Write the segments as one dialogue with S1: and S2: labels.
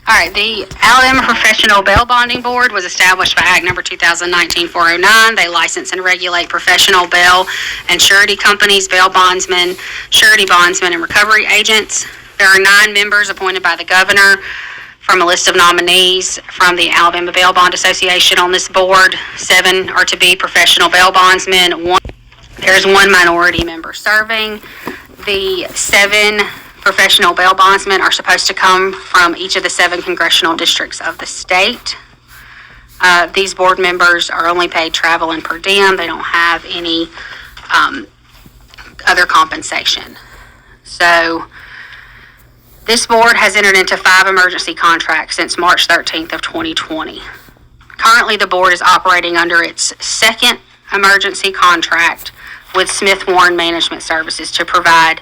S1: All right, the Alabama Professional Bail Bonding Board was established by Act Number 2019-409. They license and regulate professional bail and surety companies, bail bondsmen, surety bondsmen, and recovery agents. There are 9 members appointed by the governor from a list of nominees from the Alabama Bail Bond Association on this board. 7 are to be professional bail bondsmen. There's 1 minority member serving. The 7 professional bail bondsmen are supposed to come from each of the 7 congressional districts of the state. These board members are only paid travel and per diem. They don't have any other compensation. So this board has entered into 5 emergency contracts since March 13th of 2020. Currently, the board is operating under its 2nd emergency contract with Smith Warren Management Services to provide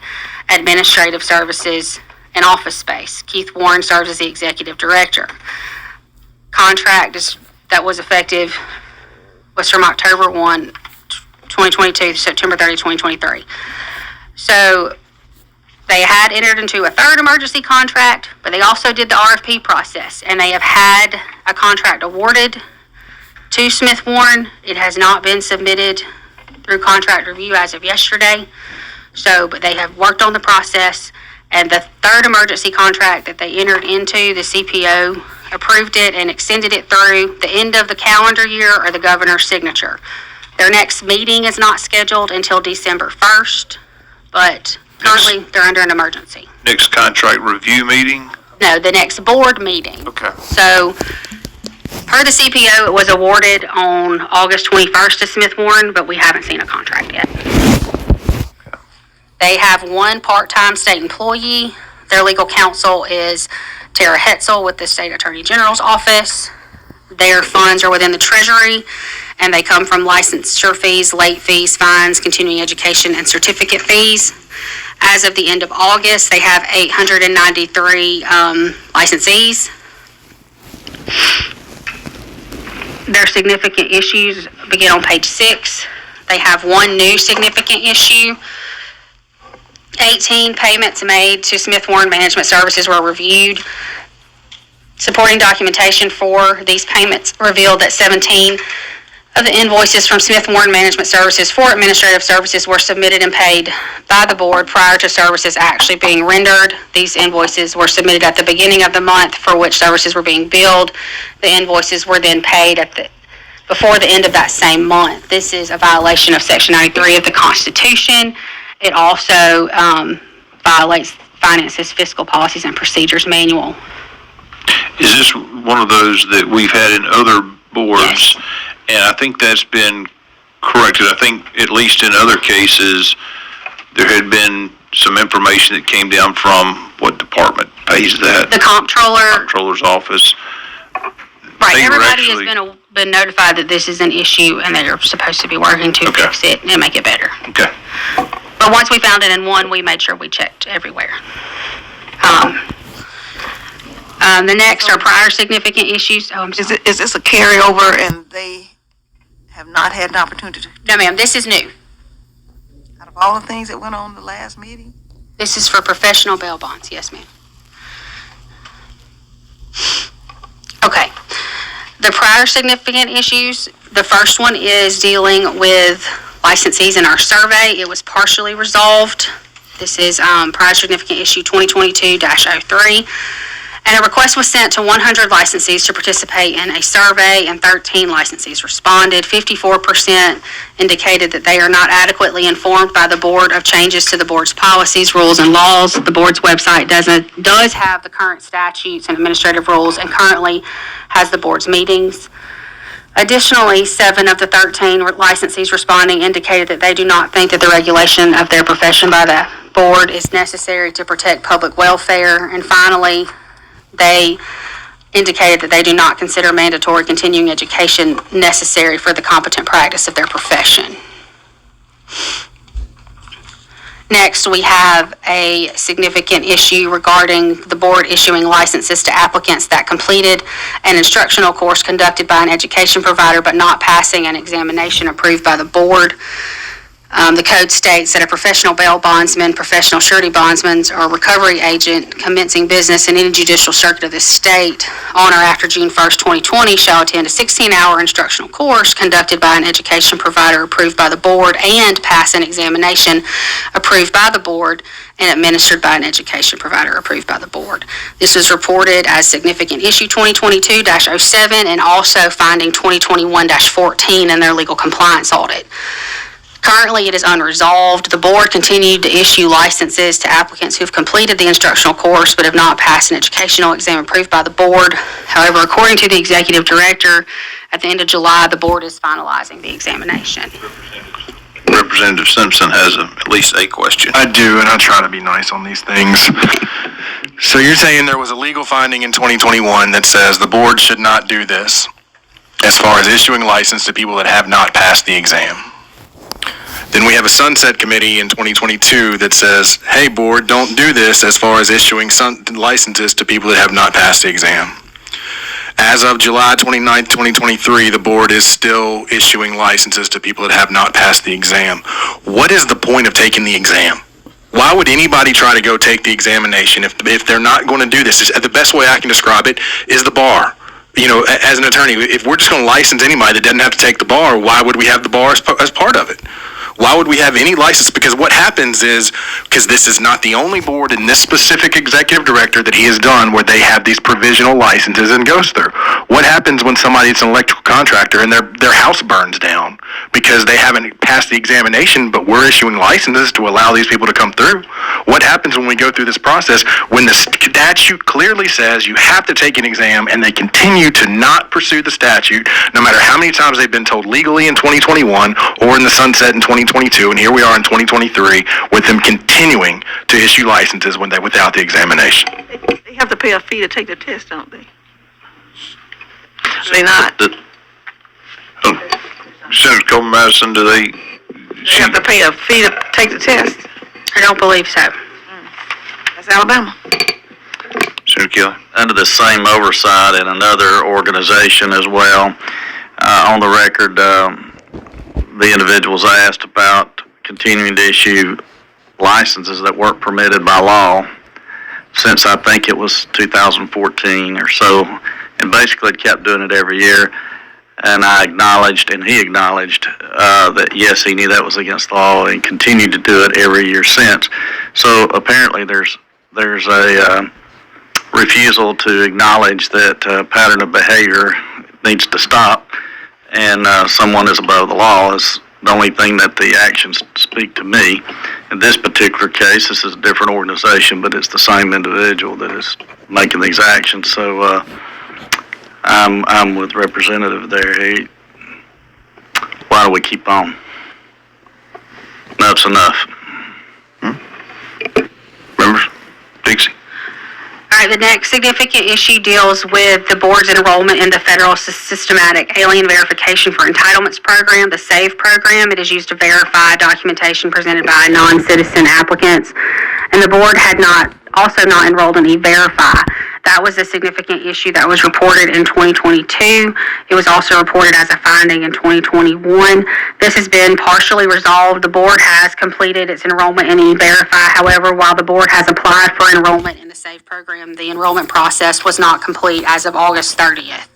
S1: administrative services and office space. Keith Warren serves as the executive director. Contract that was effective was from October 1, 2022 to September 30, 2023. So they had entered into a 3rd emergency contract, but they also did the RFP process, and they have had a contract awarded to Smith Warren. It has not been submitted through contract review as of yesterday. But they have worked on the process, and the 3rd emergency contract that they entered into, the CPO approved it and extended it through the end of the calendar year or the governor's signature. Their next meeting is not scheduled until December 1st, but currently they're under an emergency.
S2: Next contract review meeting?
S1: No, the next board meeting.
S2: Okay.
S1: So, per the CPO, it was awarded on August 21st to Smith Warren, but we haven't seen a contract yet. They have 1 part-time state employee. Their legal counsel is Tara Hetzel with the State Attorney General's office. Their funds are within the Treasury, and they come from licensure fees, late fees, fines, continuing education, and certificate fees. As of the end of August, they have 893 licensees. Their significant issues begin on page 6. They have 1 new significant issue. 18 payments made to Smith Warren Management Services were reviewed. Supporting documentation for these payments revealed that 17 of the invoices from Smith Warren Management Services for administrative services were submitted and paid by the board prior to services actually being rendered. These invoices were submitted at the beginning of the month for which services were being billed. The invoices were then paid before the end of that same month. This is a violation of Section 93 of the Constitution. It also violates Finance's Fiscal Policies and Procedures Manual.
S2: Is this one of those that we've had in other boards? Yes. And I think that's been corrected. I think at least in other cases, there had been some information that came down from what department pays that?
S1: The comptroller.
S2: Comptroller's office.
S1: Right. Everybody has been notified that this is an issue, and they're supposed to be working to fix it and make it better.
S2: Okay.
S1: But once we found it in one, we made sure we checked everywhere. The next are prior significant issues.
S3: Is this a carryover and they have not had an opportunity to?
S1: No, ma'am. This is new.
S3: Out of all the things that went on the last meeting?
S1: This is for professional bail bonds. Yes, ma'am. Okay. The prior significant issues, the first one is dealing with licensees in our survey. It was partially resolved. This is prior significant issue 2022-03. And a request was sent to 100 licensees to participate in a survey, and 13 licensees responded. 54% indicated that they are not adequately informed by the board of changes to the board's policies, rules, and laws. The board's website does have the current statutes and administrative rules, and currently has the board's meetings. Additionally, 7 of the 13 licensees responding indicated that they do not think that the regulation of their profession by the board is necessary to protect public welfare. And finally, they indicated that they do not consider mandatory continuing education necessary for the competent practice of their profession. Next, we have a significant issue regarding the board issuing licenses to applicants that completed an instructional course conducted by an education provider but not passing an examination approved by the board. The code states that a professional bail bondsman, professional surety bondsman, or recovery agent commencing business in any judicial circuit of the state on or after June 1st, 2020 shall attend a 16-hour instructional course conducted by an education provider approved by the board and pass an examination approved by the board and administered by an education provider approved by the board. This was reported as significant issue 2022-07 and also finding 2021-14 in their legal compliance audit. Currently, it is unresolved. The board continued to issue licenses to applicants who have completed the instructional course but have not passed an educational exam approved by the board. However, according to the executive director, at the end of July, the board is finalizing the examination.
S2: Representative Simpson has at least a question.
S4: I do, and I try to be nice on these things. So you're saying there was a legal finding in 2021 that says the board should not do this as far as issuing license to people that have not passed the exam. Then we have a sunset committee in 2022 that says, hey, board, don't do this as far as issuing licenses to people that have not passed the exam. As of July 29th, 2023, the board is still issuing licenses to people that have not passed the exam. What is the point of taking the exam? Why would anybody try to go take the examination if they're not going to do this? The best way I can describe it is the bar. You know, as an attorney, if we're just going to license anybody that doesn't have to take the bar, why would we have the bar as part of it? Why would we have any license? Because what happens is, because this is not the only board in this specific executive director that he has done where they have these provisional licenses and goes through. What happens when somebody's an electrical contractor and their house burns down because they haven't passed the examination, but we're issuing licenses to allow these people to come through? What happens when we go through this process when the statute clearly says you have to take an exam and they continue to not pursue the statute, no matter how many times they've been told legally in 2021 or in the sunset in 2022, and here we are in 2023 with them continuing to issue licenses without the examination.
S3: They have to pay a fee to take the test, don't they? They not?
S2: Senator Coleman Madison, do they?
S3: They have to pay a fee to take the test.
S1: I don't believe so.
S3: That's Alabama.
S2: Senator Kelly?
S5: Under the same oversight in another organization as well. On the record, the individuals asked about continuing to issue licenses that weren't permitted by law since I think it was 2014 or so, and basically kept doing it every year. And I acknowledged, and he acknowledged, that yes, he knew that was against the law, and continued to do it every year since. So apparently there's a refusal to acknowledge that pattern of behavior needs to stop, and someone is above the law is the only thing that the actions speak to me. In this particular case, this is a different organization, but it's the same individual that is making these actions. So I'm with Representative there. Why do we keep on? Enough's enough.
S2: Members? Dixie?
S1: All right, the next significant issue deals with the board's enrollment in the Federal Systematic Alien Verification for Entitlements Program, the SAVE program. It is used to verify documentation presented by non-citizen applicants. And the board had also not enrolled in E-Verify. That was a significant issue that was reported in 2022. It was also reported as a finding in 2021. This has been partially resolved. The board has completed its enrollment in E-Verify. However, while the board has applied for enrollment in the SAVE program, the enrollment process was not complete as of August 30th.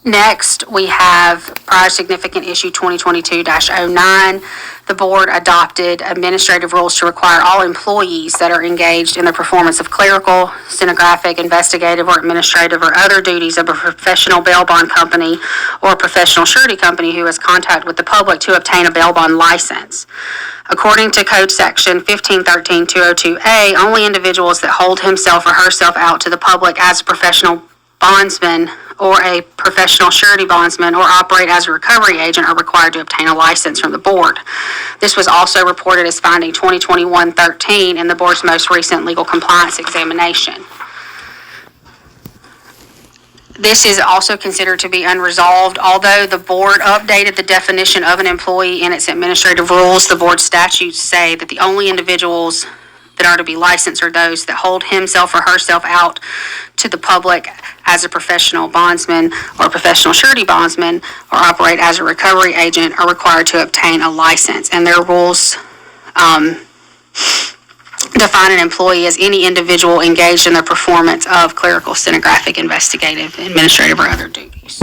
S1: Next, we have prior significant issue 2022-09. The board adopted administrative rules to require all employees that are engaged in the performance of clerical, stenographic, investigative, or administrative or other duties of a professional bail bond company or professional surety company who has contact with the public to obtain a bail bond license. According to Code Section 1513-202A, only individuals that hold himself or herself out to the public as a professional bondsman or a professional surety bondsman or operate as a recovery agent are required to obtain a license from the board. This was also reported as finding 2021-13 in the board's most recent legal compliance examination. This is also considered to be unresolved. Although the board updated the definition of an employee in its administrative rules, the board statutes say that the only individuals that are to be licensed are those that hold himself or herself out to the public as a professional bondsman or professional surety bondsman or operate as a recovery agent are required to obtain a license. And their rules define an employee as any individual engaged in the performance of clerical, stenographic, investigative, administrative, or other duties.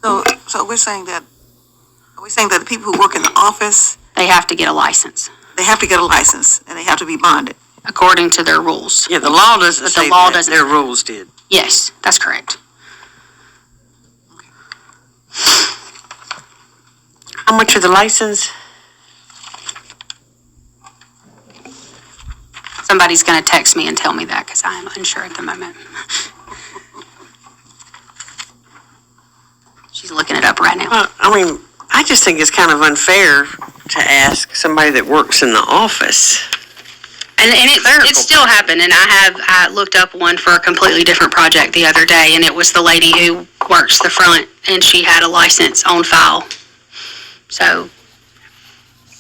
S3: So are we saying that the people who work in the office,
S1: They have to get a license
S3: they have to get a license and they have to be bonded?
S1: according to their rules.
S6: Yeah, the law doesn't
S1: The
S6: say
S1: law
S6: that,
S1: doesn't
S6: their
S1: say.
S6: rules did.
S1: Yes, that's correct.
S6: How much are the license?
S1: Somebody's going to text me and tell me that because I am unsure at the moment. She's looking it up right now.
S6: I mean, I just think it's kind of unfair to ask somebody that works in the office.
S1: And it still happened, and I looked up one for a completely different project the other day, and it was the lady who works the front, and she had a license on file. So,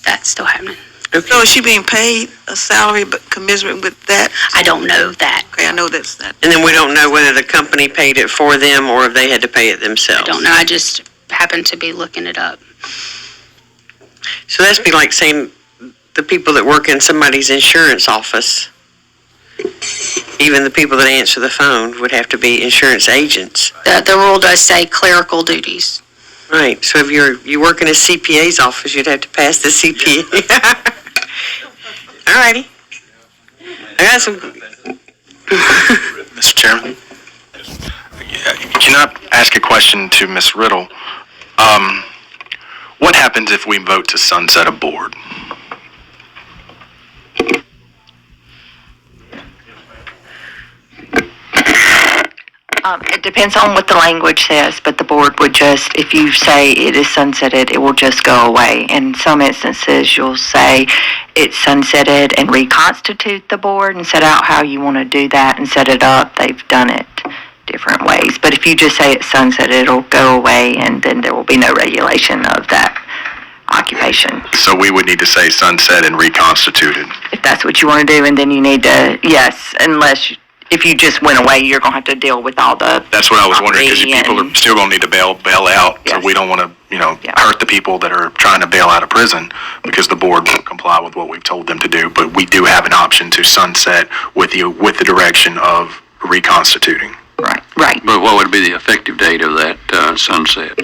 S1: that's still happening.
S3: So is she being paid a salary but commensurate with that?
S1: I don't know that.
S3: Okay, I know that's that.
S6: And then we don't know whether the company paid it for them or if they had to pay it themselves.
S1: I don't know, I just happened to be looking it up.
S6: So that's be like saying the people that work in somebody's insurance office, even the people that answer the phone would have to be insurance agents.
S1: The rule does say clerical duties.
S6: Right, so if you work in a CPA's office, you'd have to pass the CPA. All righty. I got some,
S4: Mr. Chairman? Can I ask a question to Ms. Riddle? What happens if we vote to sunset a board?
S7: It depends on what the language says, but the board would just, if you say it is sunsetted, it will just go away. In some instances, you'll say it's sunsetted and reconstitute the board and set out how you want to do that and set it up. They've done it different ways. But if you just say it's sunsetted, it'll go away and then there will be no regulation of that occupation.
S4: So we would need to say sunset and reconstituted.
S7: If that's what you want to do, and then you need to, yes, unless, if you just went away, you're going to have to deal with all the.
S4: That's what I was wondering, because people are still going to need to bail out. So
S7: Yes.
S4: we don't want to,
S7: Yeah.
S4: hurt the people that are trying to bail out of prison because the board won't comply with what we've told them to do. But we do have an option to sunset with the direction of reconstituting.
S7: Right.
S8: But what would be the effective date of that sunset?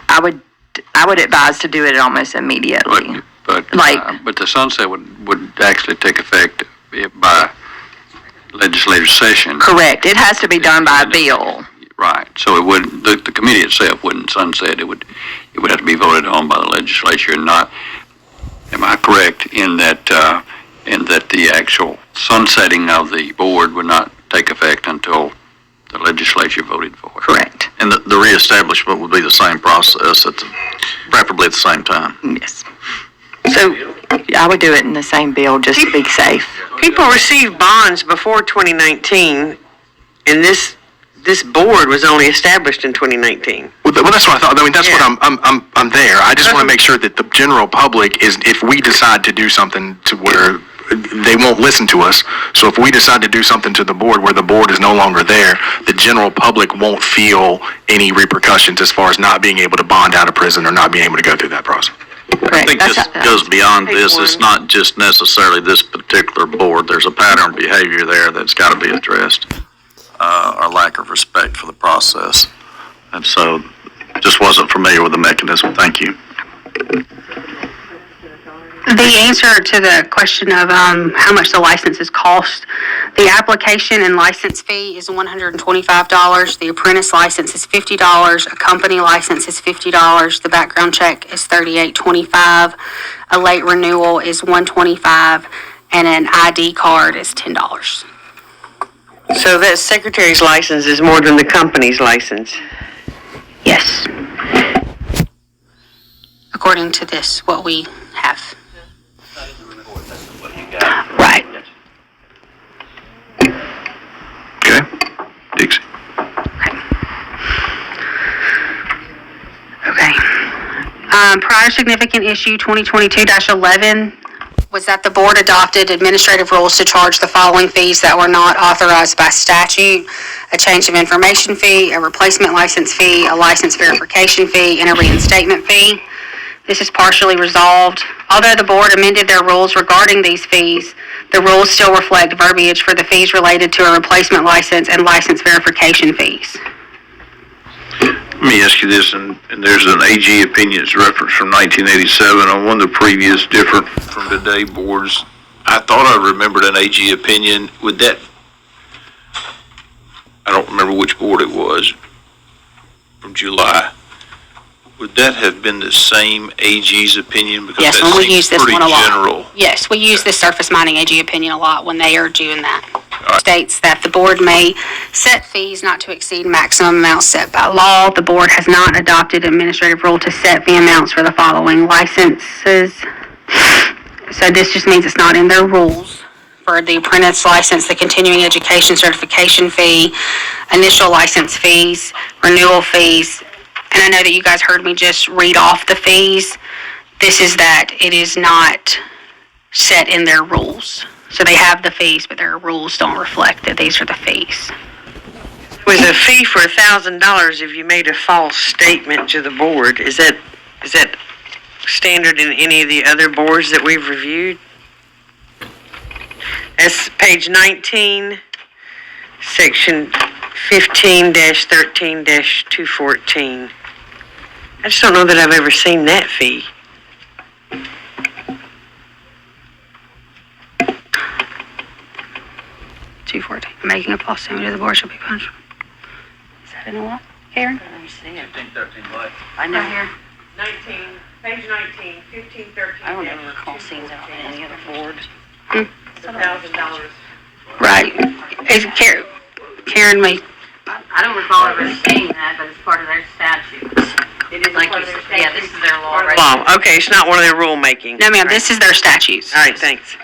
S7: I would advise to do it almost immediately.
S8: But the sunset would actually take effect by legislative session.
S7: Correct. It has to be done by bill.
S8: Right. So it would, the committee itself wouldn't sunset. It would have to be voted on by the legislature and not, am I correct in that the actual sunsetting of the board would not take effect until the legislature voted for it?
S7: Correct.
S5: And the reestablishment would be the same process, preferably at the same time.
S7: Yes. So I would do it in the same bill just to be safe.
S6: people received bonds before 2019, and this board was only established in 2019.
S4: Well, that's what I thought. I mean, that's
S6: Yeah.
S4: what I'm there. I just want to make sure that the general public is, if we decide to do something to where they won't listen to us. So if we decide to do something to the board where the board is no longer there, the general public won't feel any repercussions as far as not being able to bond out of prison or not being able to go through that process.
S5: I think this goes beyond this. It's not just necessarily this particular board. There's a pattern of behavior there that's got to be addressed. Our lack of respect for the process. And so, just wasn't familiar with the mechanism. Thank you.
S1: The answer to the question of how much the licenses cost, the application and license fee is $125. The apprentice license is $50. A company license is $50. The background check is $38.25. A late renewal is $125, and an ID card is $10.
S6: So that secretary's license is more than the company's license.
S1: Yes. According to this, what we have. Right.
S2: Okay, Dixie.
S1: Okay. Prior significant issue 2022-11 was that the board adopted administrative rules to charge the following fees that were not authorized by statute: a change of information fee, a replacement license fee, a license verification fee, and a reinstatement fee. This is partially resolved. Although the board amended their rules regarding these fees, the rules still reflect verbiage for the fees related to a replacement license and license verification fees.
S2: Let me ask you this, and there's an AG opinions reference from 1987 on one of the previous different from today boards. I thought I remembered an AG opinion. Would that, I don't remember which board it was, from July. Would that have been the same AG's opinion? Because
S1: Yes,
S2: that
S1: when we
S2: seems
S1: use this
S2: pretty
S1: one a lot.
S2: general.
S1: Yes, we use the surface mining AG opinion a lot when they are doing that. States that the board may set fees not to exceed maximum amounts set by law. The board has not adopted administrative rule to set fee amounts for the following licenses. So this just means it's not in their rules. For the apprentice license, the continuing education certification fee, initial license fees, renewal fees. And I know that you guys heard me just read off the fees. This is that it is not set in their rules. So they have the fees, but their rules don't reflect that these are the fees.
S6: Was a fee for $1,000 if you made a false statement to the board. Is that standard in any of the other boards that we've reviewed? That's page 19, section 15-13-214. I just don't know that I've ever seen that fee.
S1: Making a false statement to the board shall be punished. Is that in the law, Karen?
S6: I
S1: Right here.
S6: 19, page 19, 15-13.
S9: I don't ever recall seeing that on any other boards.
S6: $1,000.
S1: Right. Is Karen may,
S9: I don't recall ever seeing that, but it's part of their statutes.
S6: It is
S9: Like
S6: part
S9: you
S6: of their
S9: said, yeah, this is their law right
S6: Law, okay, it's not one of their rulemaking.
S1: no ma'am, this is their statutes.
S6: All right, thanks.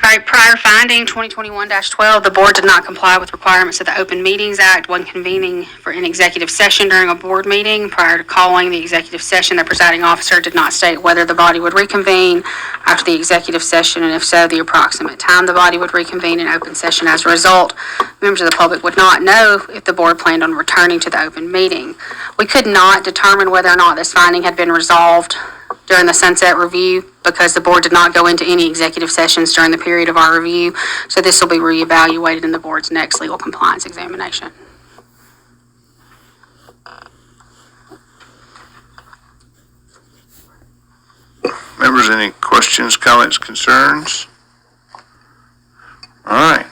S1: All right, prior finding 2021-12, the board did not comply with requirements of the Open Meetings Act when convening for an executive session during a board meeting. Prior to calling the executive session, the presiding officer did not state whether the body would reconvene after the executive session, and if so, the approximate time the body would reconvene in open session. As a result, members of the public would not know if the board planned on returning to the open meeting. We could not determine whether or not this finding had been resolved during the sunset review because the board did not go into any executive sessions during the period of our review. So this will be reevaluated in the board's next legal compliance examination.
S2: Members, any questions, comments, concerns? All right.